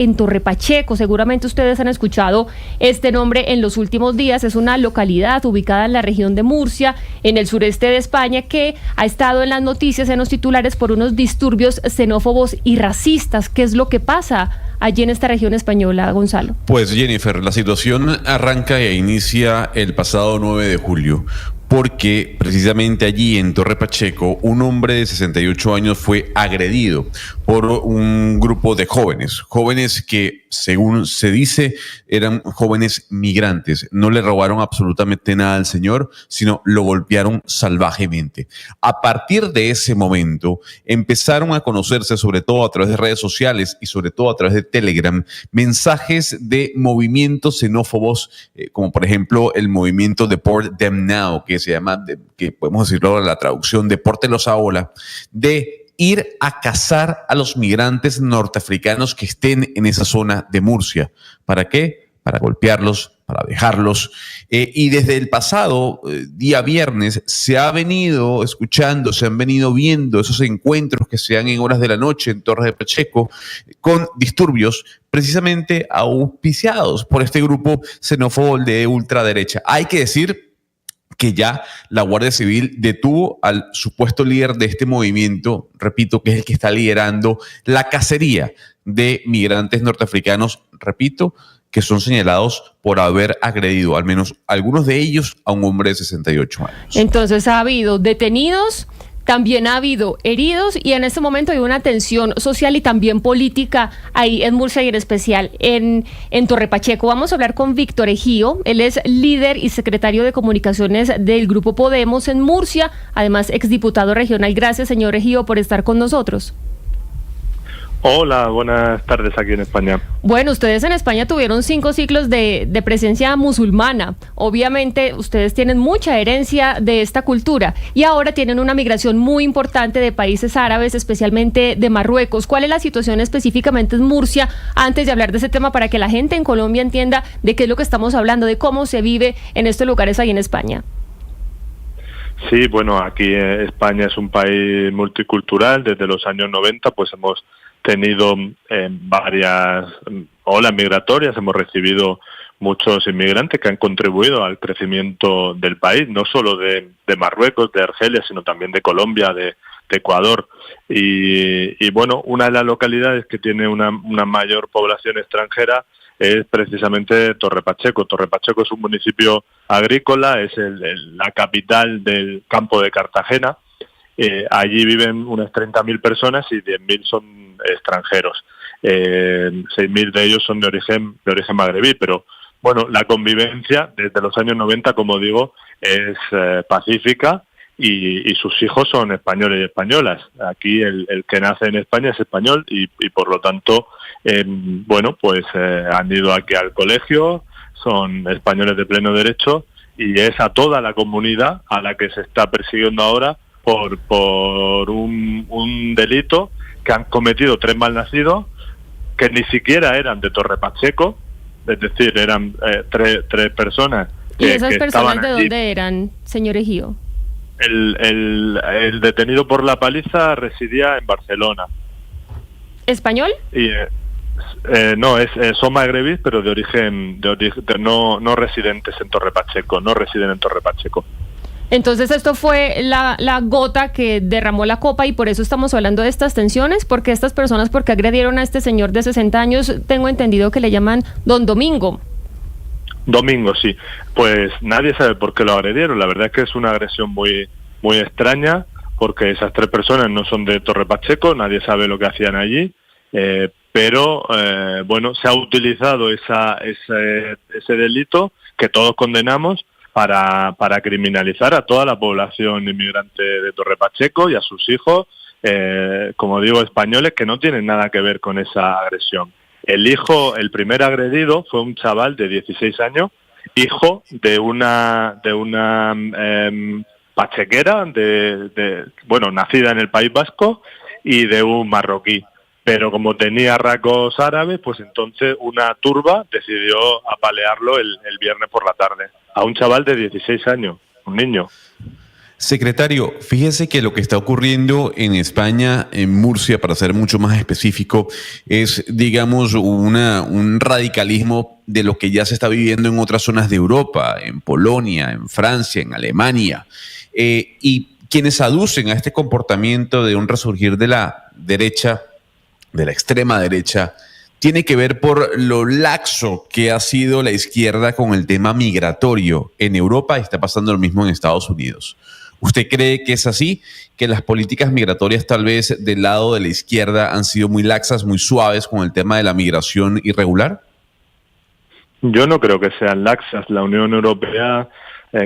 en Torre Pacheco. Seguramente ustedes han escuchado este nombre en los últimos días. Es una localidad ubicada en la región de Murcia, en el sureste de España, que ha estado en las noticias, en los titulares, por unos disturbios xenófobos y racistas. ¿Qué es lo que pasa allí en esta región española, Gonzalo? Pues Jennifer, la situación arranca e inicia el pasado 9 de julio. Porque precisamente allí en Torre Pacheco un hombre de 68 años fue agredido por un grupo de jóvenes que, según se dice, eran jóvenes migrantes. No le robaron absolutamente nada al señor, sino lo golpearon salvajemente. A partir de ese momento empezaron a conocerse, sobre todo a través de redes sociales y sobre todo a través de Telegram, mensajes de movimientos xenófobos, como por ejemplo el movimiento Deport Them Now, que se llama, que podemos decirlo ahora la traducción, depórtelos ahora, de ir a cazar a los migrantes norteafricanos que estén en esa zona de Murcia. ¿Para qué? Para golpearlos, para dejarlos. Y desde el pasado día viernes se ha venido escuchando, se han venido viendo esos encuentros que se dan en horas de la noche en Torre de Pacheco con disturbios precisamente auspiciados por este grupo xenófobo de ultraderecha. Hay que decir que ya la Guardia Civil detuvo al supuesto líder de este movimiento, repito, que es el que está liderando la cacería de migrantes norteafricanos, repito, que son señalados por haber agredido, al menos algunos de ellos, a un hombre de 68 años. Entonces ha habido detenidos, también ha habido heridos y en este momento hay una tensión social y también política ahí en Murcia y en especial en Torre Pacheco. Vamos a hablar con Víctor Ejío. Él es líder y secretario de comunicaciones del Grupo Podemos en Murcia, además exdiputado regional. Gracias, señor Ejío, por estar con nosotros. Hola, buenas tardes aquí en España. Bueno, ustedes en España tuvieron 5 siglos de presencia musulmana. Obviamente ustedes tienen mucha herencia de esta cultura y ahora tienen una migración muy importante de países árabes, especialmente de Marruecos. ¿Cuál es la situación específicamente en Murcia antes de hablar de ese tema para que la gente en Colombia entienda de qué es lo que estamos hablando, de cómo se vive en estos lugares ahí en España? Sí, bueno, aquí España es un país multicultural. Desde los años 90 pues hemos tenido varias olas migratorias, hemos recibido muchos inmigrantes que han contribuido al crecimiento del país, no solo de Marruecos, de Argelia, sino también de Colombia, de Ecuador. Y bueno, una de las localidades que tiene una mayor población extranjera es precisamente Torre Pacheco. Torre Pacheco es un municipio agrícola, es la capital del campo de Cartagena. Allí viven unas 30.000 personas y 10.000 son extranjeros. 6.000 de ellos son de origen magrebí, pero bueno, la convivencia desde los años 90, como digo, es pacífica y sus hijos son españoles y españolas. Aquí el que nace en España es español y por lo tanto, bueno, pues han ido aquí al colegio, son españoles de pleno derecho y es a toda la comunidad a la que se está persiguiendo ahora por un delito que han cometido 3 malnacidos que ni siquiera eran de Torre Pacheco, es decir, eran tres personas. ¿Y esas personas de dónde eran, señor Ejío? El detenido por la paliza residía en Barcelona. ¿Español? Y no, son magrebíes, pero de origen no residentes en Torre Pacheco, no residen en Torre Pacheco. Entonces esto fue la gota que derramó la copa y por eso estamos hablando de estas tensiones, porque estas personas, porque agredieron a este señor de 60 años, tengo entendido que le llaman Don Domingo. Domingo, sí. Pues nadie sabe por qué lo agredieron. La verdad es que es una agresión muy, muy extraña, porque esas 3 personas no son de Torre Pacheco, nadie sabe lo que hacían allí, pero bueno, se ha utilizado ese delito que todos condenamos para criminalizar a toda la población inmigrante de Torre Pacheco y a sus hijos, como digo, españoles que no tienen nada que ver con esa agresión. El primer agredido fue un chaval de 16 años, hijo de una pachequera, bueno, nacida en el País Vasco y de un marroquí. Pero como tenía rasgos árabes, pues entonces una turba decidió apalearlo el viernes por la tarde. A un chaval de 16 años, un niño. Secretario, fíjese que lo que está ocurriendo en España, en Murcia, para ser mucho más específico, es, digamos, un radicalismo de lo que ya se está viviendo en otras zonas de Europa, en Polonia, en Francia, en Alemania. Y quienes aducen a este comportamiento de un resurgir de la derecha, de la extrema derecha, tiene que ver por lo laxo que ha sido la izquierda con el tema migratorio en Europa, y está pasando lo mismo en Estados Unidos. ¿Usted cree que es así? ¿Que las políticas migratorias tal vez del lado de la izquierda han sido muy laxas, muy suaves con el tema de la migración irregular? Yo no creo que sean laxas. La Unión Europea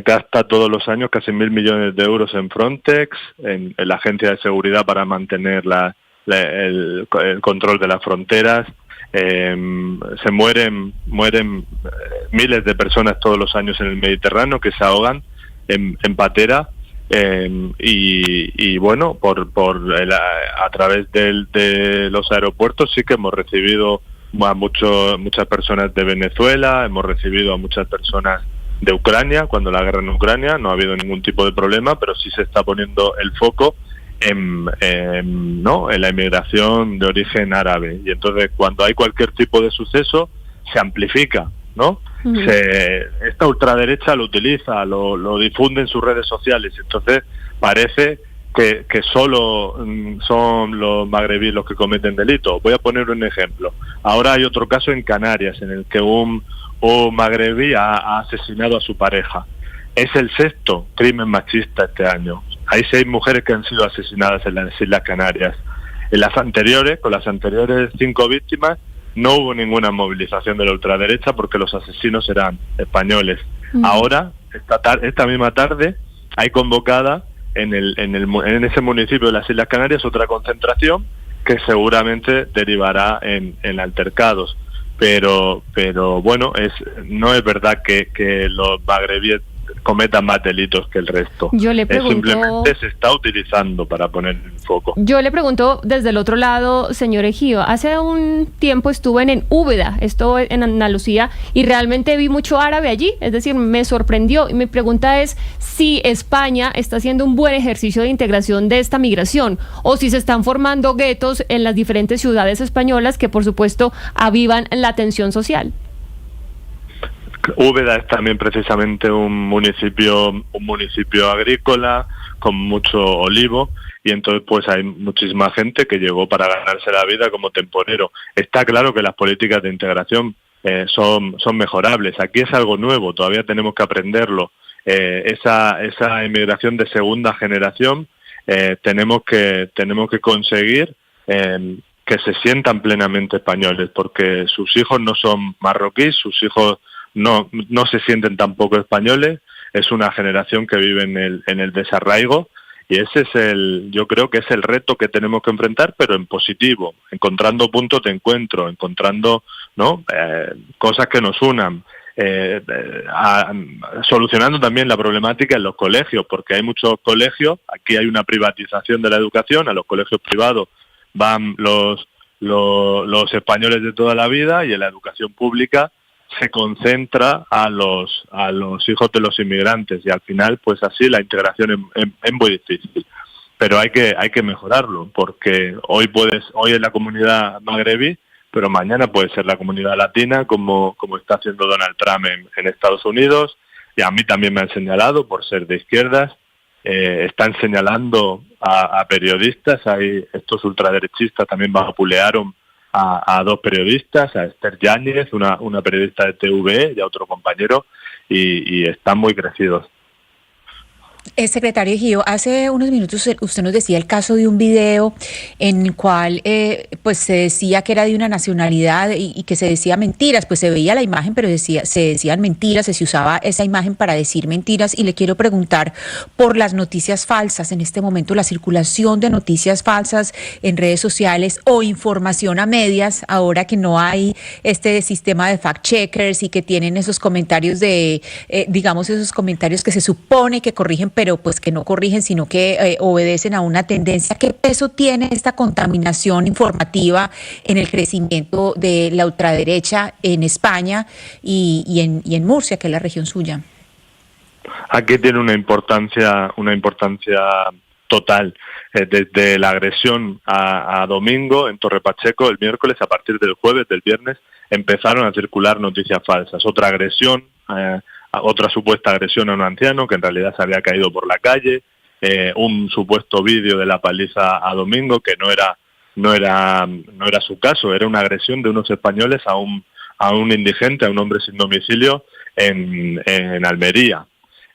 gasta todos los años casi 1.000 millones de euros en Frontex, en la agencia de seguridad para mantener el control de las fronteras. Se mueren miles de personas todos los años en el Mediterráneo que se ahogan en patera. Y bueno, a través de los aeropuertos sí que hemos recibido a muchas personas de Venezuela, hemos recibido a muchas personas de Ucrania. Cuando la guerra en Ucrania no ha habido ningún tipo de problema, pero sí se está poniendo el foco en la inmigración de origen árabe. Y entonces cuando hay cualquier tipo de suceso se amplifica, ¿no? Esta ultraderecha lo utiliza, lo difunde en sus redes sociales. Entonces parece que solo son los magrebíes los que cometen delitos. Voy a poner un ejemplo. Ahora hay otro caso en Canarias en el que un magrebí ha asesinado a su pareja. Es el 6º crimen machista este año. Hay 6 mujeres que han sido asesinadas en las Islas Canarias. Con las anteriores 5 víctimas, no hubo ninguna movilización de la ultraderecha porque los asesinos eran españoles. Ahora, esta misma tarde, hay convocada en ese municipio de las Islas Canarias otra concentración que seguramente derivará en altercados. Pero bueno, no es verdad que los magrebíes cometan más delitos que el resto. Yo le pregunto, simplemente se está utilizando para poner el foco. Yo le pregunto desde el otro lado, señor Ejido, hace un tiempo estuve en Úbeda, esto en Andalucía, y realmente vi mucho árabe allí, es decir, me sorprendió. Y mi pregunta es si España está haciendo un buen ejercicio de integración de esta migración, o si se están formando guetos en las diferentes ciudades españolas que, por supuesto, avivan la tensión social. Úbeda es también precisamente un municipio agrícola con mucho olivo, y entonces pues hay muchísima gente que llegó para ganarse la vida como temporero. Está claro que las políticas de integración son mejorables. Aquí es algo nuevo, todavía tenemos que aprenderlo. Esa inmigración de segunda generación tenemos que conseguir que se sientan plenamente españoles, porque sus hijos no son marroquíes, sus hijos no se sienten tampoco españoles. Es una generación que vive en el desarraigo, y ese yo creo que es el reto que tenemos que enfrentar, pero en positivo, encontrando puntos de encuentro, encontrando cosas que nos unan, solucionando también la problemática en los colegios, porque hay muchos colegios, aquí hay una privatización de la educación, a los colegios privados van los españoles de toda la vida, y en la educación pública se concentra a los hijos de los inmigrantes, y al final pues así la integración es muy difícil. Pero hay que mejorarlo, porque hoy es la comunidad magrebí, pero mañana puede ser la comunidad latina, como está haciendo Donald Trump en Estados Unidos, y a mí también me han señalado por ser de izquierdas. Están señalando a periodistas, estos ultraderechistas también vapulearon a 2 periodistas, a Esther Yáñez, una periodista de TVE, y a otro compañero, y están muy crecidos. Secretario Ejido, hace unos minutos usted nos decía el caso de un video en el cual pues se decía que era de una nacionalidad y que se decía mentiras, pues se veía la imagen, pero se decían mentiras, se usaba esa imagen para decir mentiras, y le quiero preguntar por las noticias falsas en este momento, la circulación de noticias falsas en redes sociales o información a medias, ahora que no hay este sistema de fact-checkers y que tienen esos comentarios esos comentarios que se supone que corrigen, pero pues que no corrigen, sino que obedecen a una tendencia. ¿Qué peso tiene esta contaminación informativa en el crecimiento de la ultraderecha en España y en Murcia, que es la región suya? Aquí tiene una importancia total. Desde la agresión a domingo en Torre Pacheco, el miércoles, a partir del jueves, del viernes, empezaron a circular noticias falsas. Otra agresión, otra supuesta agresión a un anciano que en realidad se había caído por la calle, un supuesto vídeo de la paliza a domingo que no era su caso, era una agresión de unos españoles a un indigente, a un hombre sin domicilio en Almería.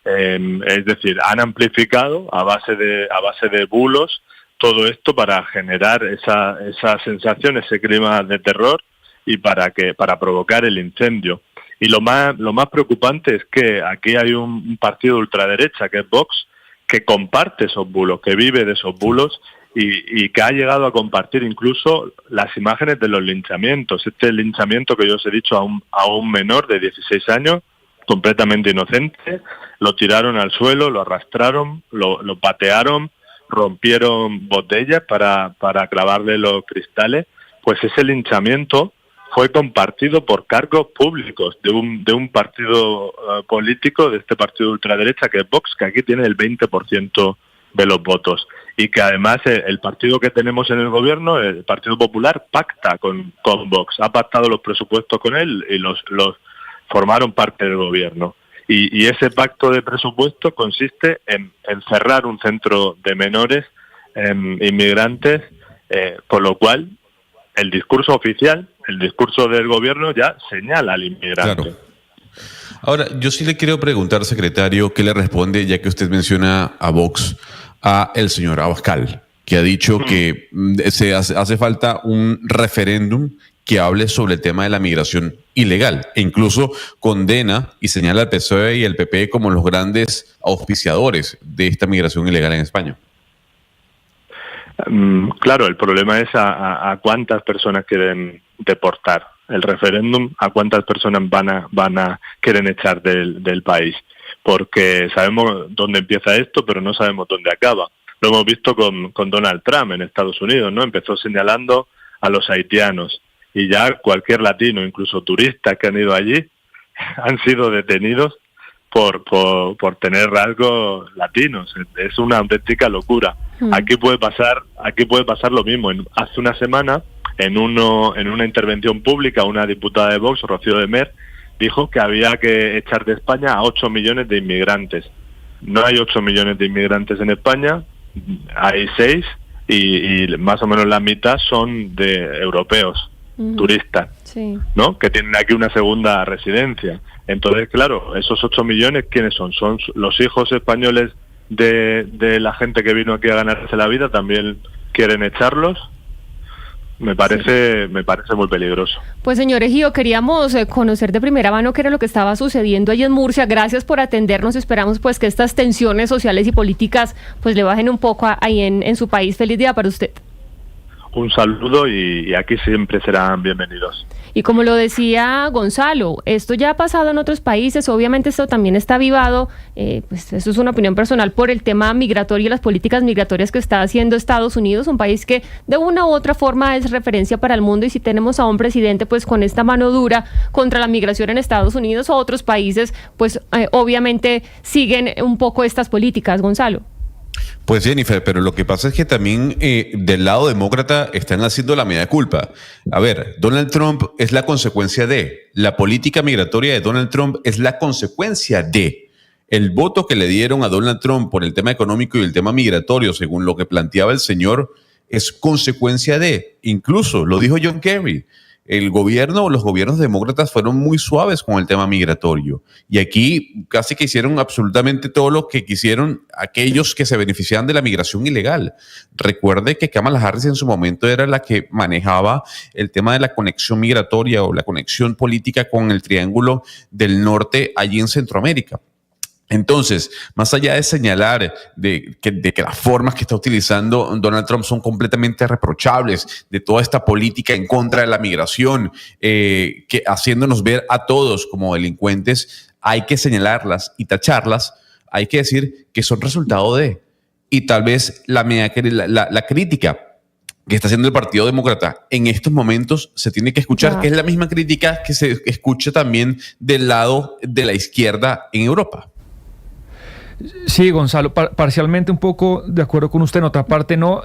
Es decir, han amplificado a base de bulos todo esto para generar esa sensación, ese clima de terror y para provocar el incendio. Y lo más preocupante es que aquí hay un partido de ultraderecha, que es Vox, que comparte esos bulos, que vive de esos bulos y que ha llegado a compartir incluso las imágenes de los linchamientos. Este linchamiento que yo os he dicho a un menor de 16 años, completamente inocente, lo tiraron al suelo, lo arrastraron, lo patearon, rompieron botellas para clavarle los cristales. Pues ese linchamiento fue compartido por cargos públicos de un partido político, de este partido de ultraderecha, que es Vox, que aquí tiene el 20% de los votos. Y que además el partido que tenemos en el gobierno, el Partido Popular, pacta con Vox. Ha pactado los presupuestos con él y los formaron parte del gobierno. Y ese pacto de presupuesto consiste en cerrar un centro de menores inmigrantes, por lo cual el discurso oficial, el discurso del gobierno ya señala al inmigrante. Claro. Ahora, yo sí le quiero preguntar, secretario, ¿qué le responde, ya que usted menciona a Vox, a el señor Abascal, que ha dicho que se hace falta un referéndum que hable sobre el tema de la migración ilegal, e incluso condena y señala al PSOE y al PP como los grandes auspiciadores de esta migración ilegal en España? Claro, el problema es a cuántas personas quieren deportar. El referéndum, a cuántas personas quieren echar del país. Porque sabemos dónde empieza esto, pero no sabemos dónde acaba. Lo hemos visto con Donald Trump en Estados Unidos, ¿no? Empezó señalando a los haitianos y ya cualquier latino, incluso turistas que han ido allí, han sido detenidos por tener rasgos latinos. Es una auténtica locura. Aquí puede pasar lo mismo. Hace una semana, en una intervención pública, una diputada de Vox, Rocío de Mer, dijo que había que echar de España a 8 millones de inmigrantes. No hay 8 millones de inmigrantes en España, hay 6 y más o menos la mitad son de europeos, turistas, sí, ¿no? Que tienen aquí una segunda residencia. Entonces, claro, esos 8 millones, ¿quiénes son? Son los hijos españoles de la gente que vino aquí a ganarse la vida, también quieren echarlos. Me parece muy peligroso. Pues señor Egido, queríamos conocer de primera mano qué era lo que estaba sucediendo allí en Murcia. Gracias por atendernos. Esperamos pues que estas tensiones sociales y políticas pues le bajen un poco ahí en su país. Feliz día para usted. Un saludo y aquí siempre serán bienvenidos. Y como lo decía Gonzalo, esto ya ha pasado en otros países, obviamente esto también está avivado, pues eso es una opinión personal, por el tema migratorio y las políticas migratorias que está haciendo Estados Unidos, un país que de una u otra forma es referencia para el mundo, y si tenemos a un presidente pues con esta mano dura contra la migración en Estados Unidos o otros países, pues obviamente siguen un poco estas políticas, Gonzalo. Pues Jennifer, pero lo que pasa es que también del lado demócrata están haciendo la mea culpa. A ver, Donald Trump es la consecuencia de, la política migratoria de Donald Trump es la consecuencia de. El voto que le dieron a Donald Trump por el tema económico y el tema migratorio, según lo que planteaba el señor, es consecuencia de. Incluso lo dijo John Kerry. El gobierno o los gobiernos demócratas fueron muy suaves con el tema migratorio. Y aquí casi que hicieron absolutamente todo lo que quisieron aquellos que se beneficiaban de la migración ilegal. Recuerde que Kamala Harris en su momento era la que manejaba el tema de la conexión migratoria o la conexión política con el Triángulo del Norte allí en Centroamérica. Entonces, más allá de señalar de que las formas que está utilizando Donald Trump son completamente reprochables, de toda esta política en contra de la migración, que haciéndonos ver a todos como delincuentes, hay que señalarlas y tacharlas, hay que decir que son resultado de, y tal vez la crítica que está haciendo el Partido Demócrata en estos momentos se tiene que escuchar, que es la misma crítica que se escucha también del lado de la izquierda en Europa. Sí, Gonzalo, parcialmente un poco de acuerdo con usted, en otra parte no.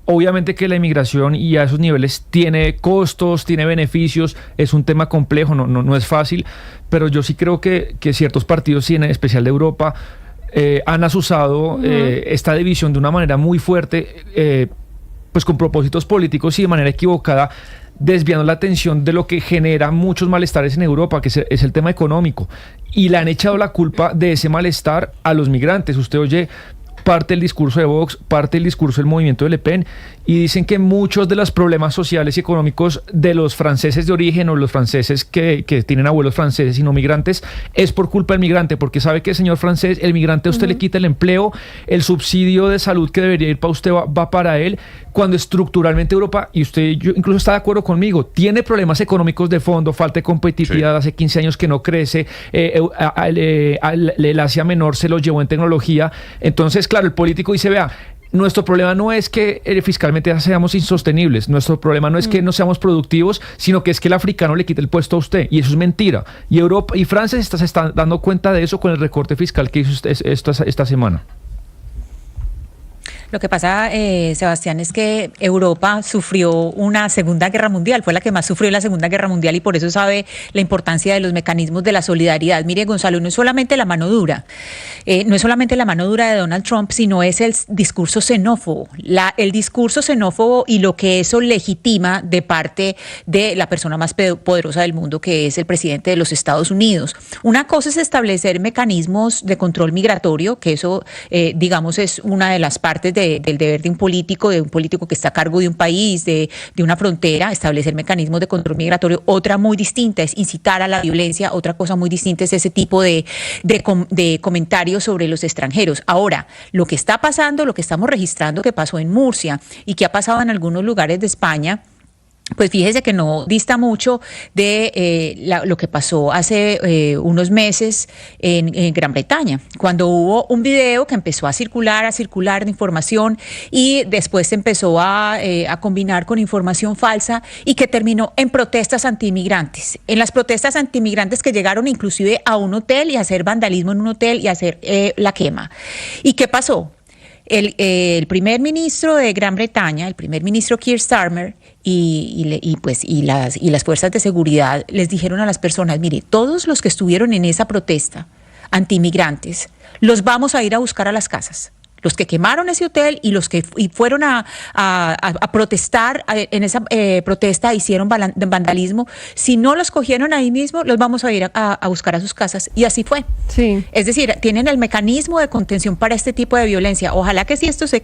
Obviamente que la inmigración y a esos niveles tiene costos, tiene beneficios, es un tema complejo, no es fácil, pero yo sí creo que ciertos partidos, sí, en especial de Europa, han asusado esta división de una manera muy fuerte, pues con propósitos políticos y de manera equivocada, desviando la atención de lo que genera muchos malestares en Europa, que es el tema económico. Y le han echado la culpa de ese malestar a los migrantes. Usted oye parte del discurso de Vox, parte del discurso del movimiento de Le Pen, y dicen que muchos de los problemas sociales y económicos de los franceses de origen o los franceses que tienen abuelos franceses y no migrantes es por culpa del migrante, porque sabe que, señor francés, el migrante a usted le quita el empleo, el subsidio de salud que debería ir para usted va para él, cuando estructuralmente Europa, y usted yo incluso está de acuerdo conmigo, tiene problemas económicos de fondo, falta de competitividad, hace 15 años que no crece, el Asia Menor se lo llevó en tecnología. Entonces, claro, el político dice, vea, nuestro problema no es que fiscalmente seamos insostenibles, nuestro problema no es que no seamos productivos, sino que es que el africano le quite el puesto a usted, y eso es mentira. Y Europa y Francia se están dando cuenta de eso con el recorte fiscal que hizo esta semana. Lo que pasa, Sebastián, es que Europa sufrió una Segunda Guerra Mundial, fue la que más sufrió en la Segunda Guerra Mundial y por eso sabe la importancia de los mecanismos de la solidaridad. Mire, Gonzalo, no es solamente la mano dura, no es solamente la mano dura de Donald Trump, sino es el discurso xenófobo, el discurso xenófobo y lo que eso legitima de parte de la persona más poderosa del mundo, que es el presidente de los Estados Unidos. Una cosa es establecer mecanismos de control migratorio, que eso, digamos, es una de las partes del deber de un político que está a cargo de un país, de una frontera, establecer mecanismos de control migratorio. Otra muy distinta es incitar a la violencia, otra cosa muy distinta es ese tipo de comentarios sobre los extranjeros. Ahora, lo que está pasando, lo que estamos registrando que pasó en Murcia y que ha pasado en algunos lugares de España, pues fíjese que no dista mucho de lo que pasó hace unos meses en Gran Bretaña, cuando hubo un video que empezó a circular de información y después se empezó a combinar con información falsa y que terminó en protestas antiinmigrantes. En las protestas antiinmigrantes que llegaron inclusive a un hotel y a hacer vandalismo en un hotel y a hacer la quema. ¿Y qué pasó? El primer ministro de Gran Bretaña, el primer ministro Keir Starmer, y las fuerzas de seguridad les dijeron a las personas, mire, todos los que estuvieron en esa protesta antiinmigrantes, los vamos a ir a buscar a las casas. Los que quemaron ese hotel y los que fueron a protestar en esa protesta, hicieron vandalismo, si no los cogieron ahí mismo, los vamos a ir a buscar a sus casas. Y así fue. Sí. Es decir, tienen el mecanismo de contención para este tipo de violencia. Ojalá que si esto se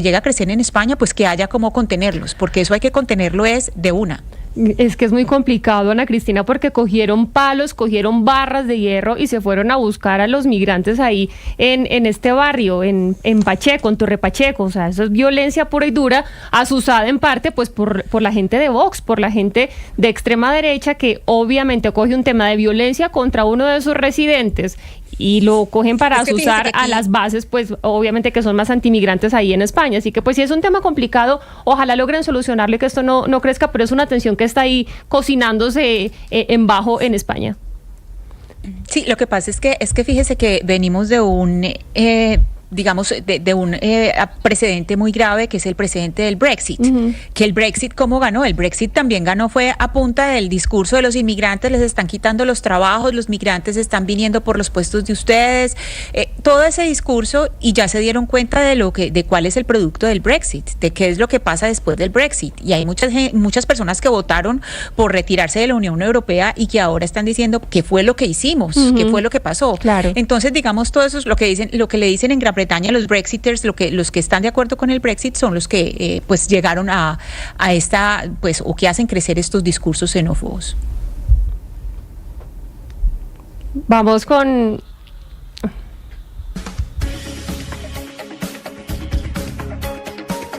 llega a crecer en España, pues que haya cómo contenerlos, porque eso hay que contenerlo de una. Es que es muy complicado, Ana Cristina, porque cogieron palos, cogieron barras de hierro y se fueron a buscar a los migrantes ahí en este barrio, en Pacheco, en Torre Pacheco. O sea, eso es violencia pura y dura, asusada en parte pues por la gente de Vox, por la gente de extrema derecha, que obviamente coge un tema de violencia contra uno de sus residentes y lo cogen para asusar a las bases, pues obviamente que son más antimigrantes ahí en España. Así que pues sí es un tema complicado, ojalá logren solucionarlo y que esto no crezca, pero es una tensión que está ahí cocinándose en bajo en España. Sí, lo que pasa es que fíjese que venimos de un digamos, de un precedente muy grave, que es el precedente del Brexit. Que el Brexit, ¿cómo ganó? El Brexit también ganó, fue a punta del discurso de los inmigrantes, les están quitando los trabajos, los migrantes están viniendo por los puestos de ustedes, todo ese discurso, y ya se dieron cuenta de cuál es el producto del Brexit, de qué es lo que pasa después del Brexit. Y hay muchas personas que votaron por retirarse de la Unión Europea y que ahora están diciendo qué fue lo que hicimos, qué fue lo que pasó. Claro. Entonces, digamos, todo eso es lo que le dicen en Gran Bretaña los Brexiters, los que están de acuerdo con el Brexit son los que pues llegaron a esta, pues, o que hacen crecer estos discursos xenófobos. Vamos con